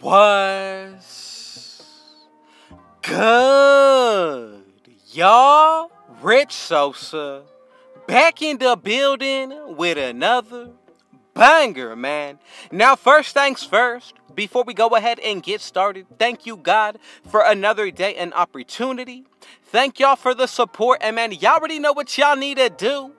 What's good, y'all? Rich Sosa back in the building with another banger, man. Now, first things first, before we go ahead and get started, thank you, God, for another day and opportunity. Thank y'all for the support, and man, y'all already know what y'all need to do.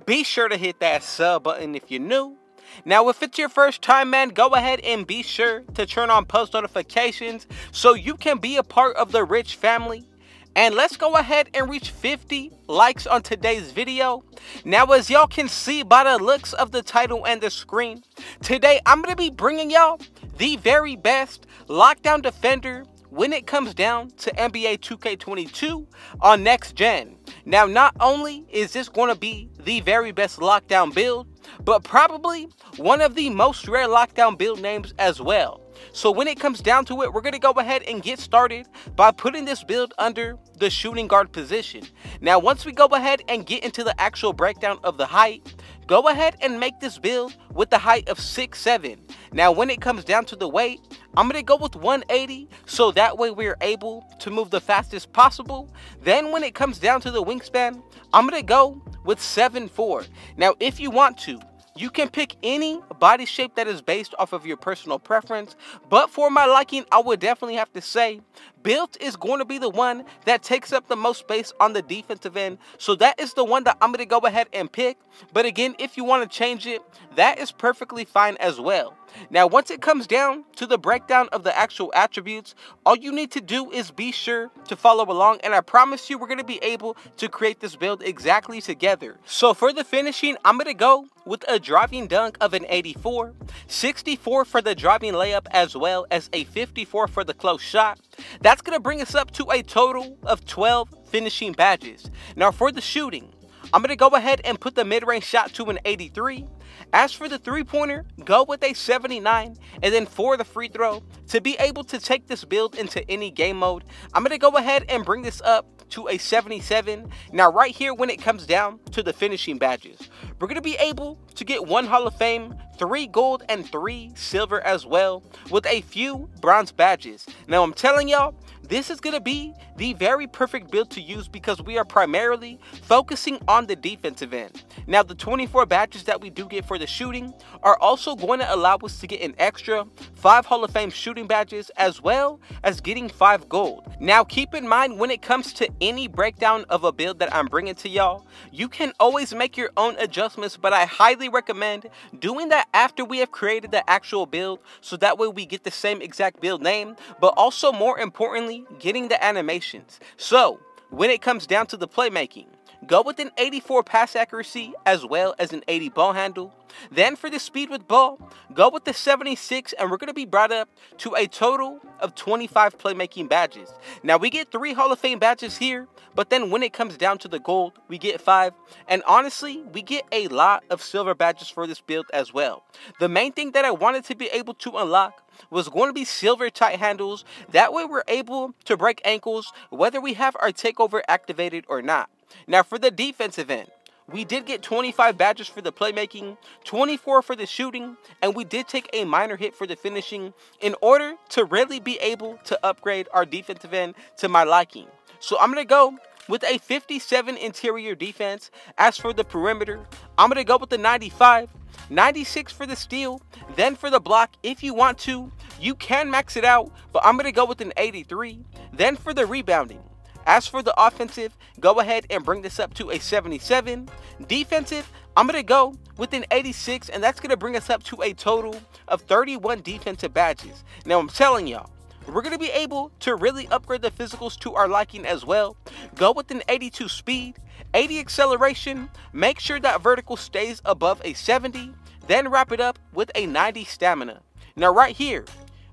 Be sure to hit that sub button if you're new. Now, if it's your first time, man, go ahead and be sure to turn on post notifications so you can be a part of the Rich family. And let's go ahead and reach 50 likes on today's video. Now, as y'all can see by the looks of the title and the screen, today I'm going to be bringing y'all the very best lockdown defender when it comes down to NBA 2K22 on next gen. Now, not only is this going to be the very best lockdown build, but probably one of the most rare lockdown build names as well. So when it comes down to it, we're going to go ahead and get started by putting this build under the shooting guard position. Now, once we go ahead and get into the actual breakdown of the height, go ahead and make this build with the height of 6'7". Now, when it comes down to the weight, I'm going to go with 180, so that way we're able to move the fastest possible. Then when it comes down to the wingspan, I'm going to go with 7'4". Now, if you want to, you can pick any body shape that is based off of your personal preference, but for my liking, I would definitely have to say built is going to be the one that takes up the most space on the defensive end, so that is the one that I'm going to go ahead and pick. But again, if you want to change it, that is perfectly fine as well. Now, once it comes down to the breakdown of the actual attributes, all you need to do is be sure to follow along, and I promise you we're going to be able to create this build exactly together. So for the finishing, I'm going to go with a driving dunk of an 84, 64 for the driving layup, as well as a 54 for the close shot. That's going to bring us up to a total of 12 finishing badges. Now, for the shooting, I'm going to go ahead and put the mid-range shot to an 83. As for the three-pointer, go with a 79. And then for the free throw, to be able to take this build into any game mode, I'm going to go ahead and bring this up to a 77. Now, right here, when it comes down to the finishing badges, we're going to be able to get 1 Hall of Fame, 3 gold, and 3 silver as well, with a few bronze badges. Now, I'm telling y'all, this is going to be the very perfect build to use because we are primarily focusing on the defensive end. Now, the 24 badges that we do get for the shooting are also going to allow us to get an extra 5 Hall of Fame shooting badges, as well as getting 5 gold. Now, keep in mind, when it comes to any breakdown of a build that I'm bringing to y'all, you can always make your own adjustments, but I highly recommend doing that after we have created the actual build, so that way we get the same exact build name, but also more importantly, getting the animations. So when it comes down to the playmaking, go with an 84 pass accuracy as well as an 80 ball handle. Then for the speed with ball, go with the 76, and we're going to be brought up to a total of 25 playmaking badges. Now, we get 3 Hall of Fame badges here, but then when it comes down to the gold, we get 5. And honestly, we get a lot of silver badges for this build as well. The main thing that I wanted to be able to unlock was going to be silver tight handles. That way we're able to break ankles whether we have our takeover activated or not. Now, for the defensive end, we did get 25 badges for the playmaking, 24 for the shooting, and we did take a minor hit for the finishing in order to really be able to upgrade our defensive end to my liking. So I'm going to go with a 57 interior defense. As for the perimeter, I'm going to go with the 95, 96 for the steal. Then for the block, if you want to, you can max it out, but I'm going to go with an 83. Then for the rebounding, as for the offensive, go ahead and bring this up to a 77. Defensive, I'm going to go with an 86, and that's going to bring us up to a total of 31 defensive badges. Now, I'm telling y'all, we're going to be able to really upgrade the physicals to our liking as well. Go with an 82 speed, 80 acceleration, make sure that vertical stays above a 70, then wrap it up with a 90 stamina. Now, right here,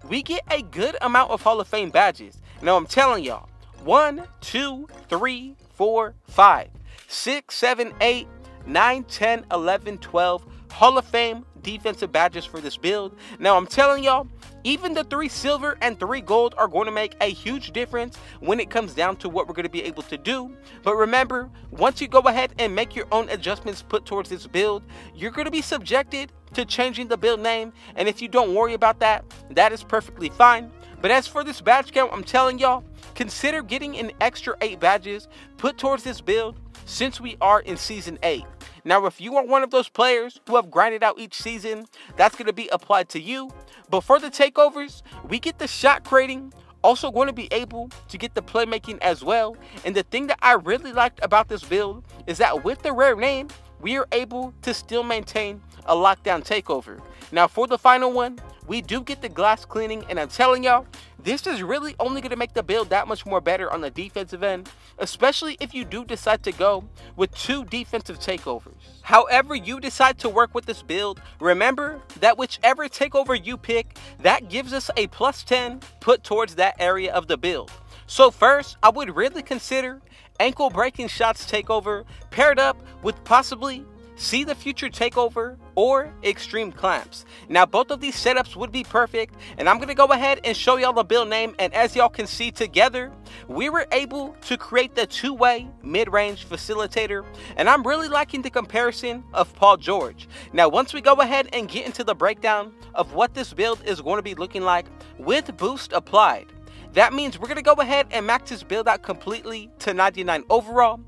we get a good amount of Hall of Fame badges. Now, I'm telling y'all, 1, 2, 3, 4, 5, 6, 7, 8, 9, 10, 11, 12 Hall of Fame defensive badges for this build. Now, I'm telling y'all, Even the 3 silver and 3 gold are going to make a huge difference when it comes down to what we're going to be able to do. But remember, once you go ahead and make your own adjustments put towards this build, you're going to be subjected to changing the build name. And if you don't worry about that, that is perfectly fine. But as for this badge count, I'm telling y'all, consider getting an extra 8 badges put towards this build since we are in Season 8. Now, if you are one of those players who have grinded out each season, that's going to be applied to you. But for the takeovers, we get the shot creating, also going to be able to get the playmaking as well. And the thing that I really liked about this build is that with the rare name, we are able to still maintain a lockdown takeover. Now, for the final one, we do get the glass cleaning, and I'm telling y'all, this is really only going to make the build that much more better on the defensive end, especially if you do decide to go with 2 defensive takeovers. However you decide to work with this build, remember that whichever takeover you pick, that gives us a +10 put towards that area of the build. So first, I would really consider ankle breaking shots takeover paired up with possibly See the Future takeover or extreme clamps. Now both of these setups would be perfect, and I'm going to go ahead and show y'all the build name. And as y'all can see, together we were able to create the 2-way mid-range facilitator, and I'm really liking the comparison of Paul George. Now once we go ahead and get into the breakdown of what this build is going to be looking like with boost applied, that means we're going to go ahead and max this build out completely to 99 overall,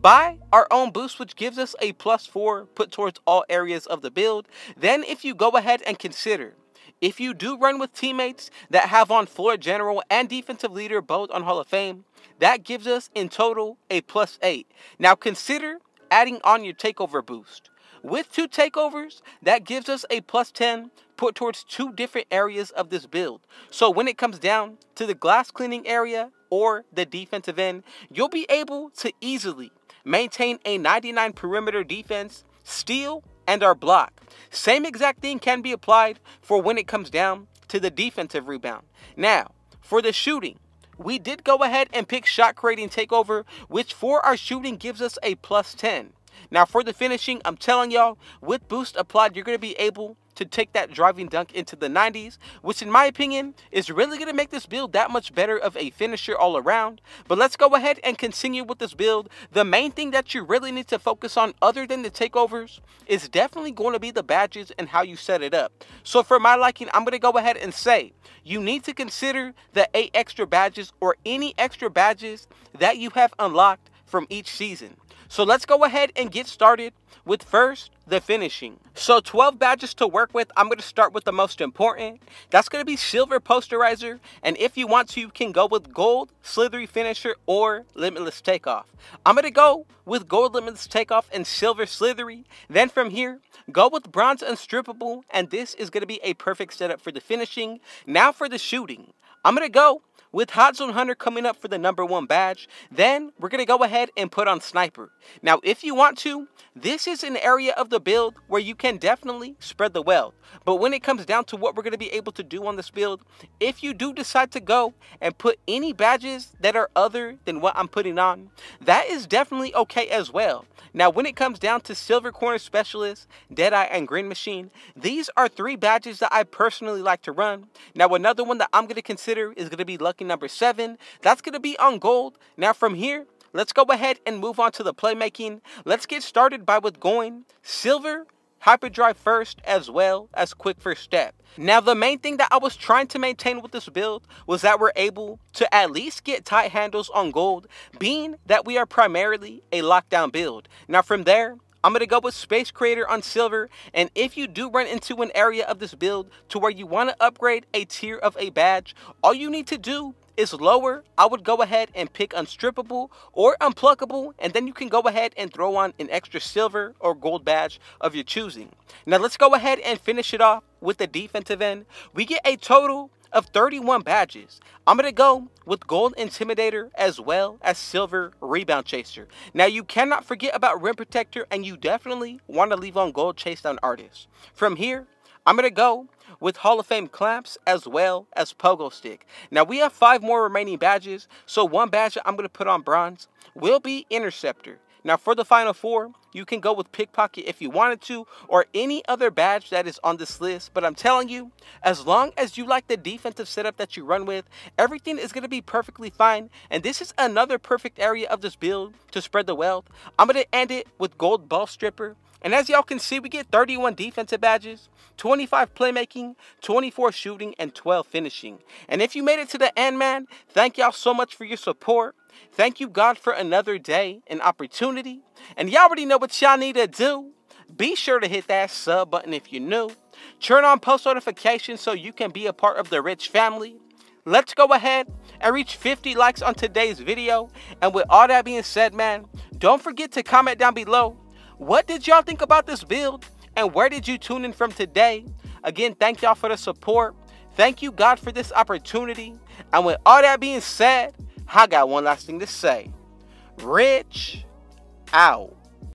buy our own boost, which gives us a +4 put towards all areas of the build. Then if you go ahead and consider, if you do run with teammates that have on floor general and defensive leader both on Hall of Fame, that gives us in total a +8. Now consider adding on your takeover boost. With 2 takeovers, that gives us a +10 put towards 2 different areas of this build. So when it comes down to the glass cleaning area or the defensive end, you'll be able to easily maintain a 99 perimeter defense, steal, and our block. Same exact thing can be applied for when it comes down to the defensive rebound. Now, for the shooting, we did go ahead and pick shot creating takeover, which for our shooting gives us a +10. Now for the finishing, I'm telling y'all, with boost applied, you're going to be able to take that driving dunk into the 90s, which in my opinion is really going to make this build that much better of a finisher all around. But let's go ahead and continue with this build. The main thing that you really need to focus on other than the takeovers is definitely going to be the badges and how you set it up. So for my liking, I'm going to go ahead and say you need to consider the 8 extra badges or any extra badges that you have unlocked from each season. So let's go ahead and get started with first the finishing. So 12 badges to work with. I'm going to start with the most important. That's going to be silver posterizer, and if you want to, you can go with gold slithery finisher or limitless takeoff. I'm going to go with gold limitless takeoff and silver slithery. Then from here, go with bronze unstrippable, and this is going to be a perfect setup for the finishing. Now for the shooting, I'm going to go with Hot Zone Hunter coming up for the #1 badge. Then we're going to go ahead and put on Sniper. Now if you want to, this is an area of the build where you can definitely spread the wealth. But when it comes down to what we're going to be able to do on this build, if you do decide to go and put any badges that are other than what I'm putting on, that is definitely okay as well. Now when it comes down to Silver Corner Specialist, Deadeye, and Green Machine, these are 3 badges that I personally like to run. Now another one that I'm going to consider is going to be Lucky number 7. That's going to be on gold. Now from here, let's go ahead and move on to the playmaking. Let's get started by with going silver hyperdrive first as well as quick first step. Now the main thing that I was trying to maintain with this build was that we're able to at least get tight handles on gold, being that we are primarily a lockdown build. Now from there, I'm going to go with Space Creator on silver, and if you do run into an area of this build to where you want to upgrade a tier of a badge, all you need to do is lower. I would go ahead and pick unstrippable or unpluckable, and then you can go ahead and throw on an extra silver or gold badge of your choosing. Now let's go ahead and finish it off with the defensive end. We get a total of 31 badges. I'm going to go with gold intimidator as well as silver rebound chaser. Now you cannot forget about rim protector, and you definitely want to leave on gold chase down artists. From here, I'm going to go with Hall of Fame clamps as well as pogo stick. Now we have 5 more remaining badges, so one badge that I'm going to put on bronze will be interceptor. Now for the final 4, you can go with pickpocket if you wanted to, or any other badge that is on this list. But I'm telling you, as long as you like the defensive setup that you run with, everything is going to be perfectly fine. And this is another perfect area of this build to spread the wealth. I'm going to end it with gold ball stripper. And as y'all can see, we get 31 defensive badges, 25 playmaking, 24 shooting, and 12 finishing. And if you made it to the end, man, thank y'all so much for your support. Thank you, God, for another day and opportunity. And y'all already know what y'all need to do. Be sure to hit that sub button if you're new. Turn on post notifications so you can be a part of the Rich family. Let's go ahead and reach 50 likes on today's video. And with all that being said, man, don't forget to comment down below. What did y'all think about this build? And where did you tune in from today? Again, thank y'all for the support. Thank you, God, for this opportunity. And with all that being said, I got one last thing to say. Rich out.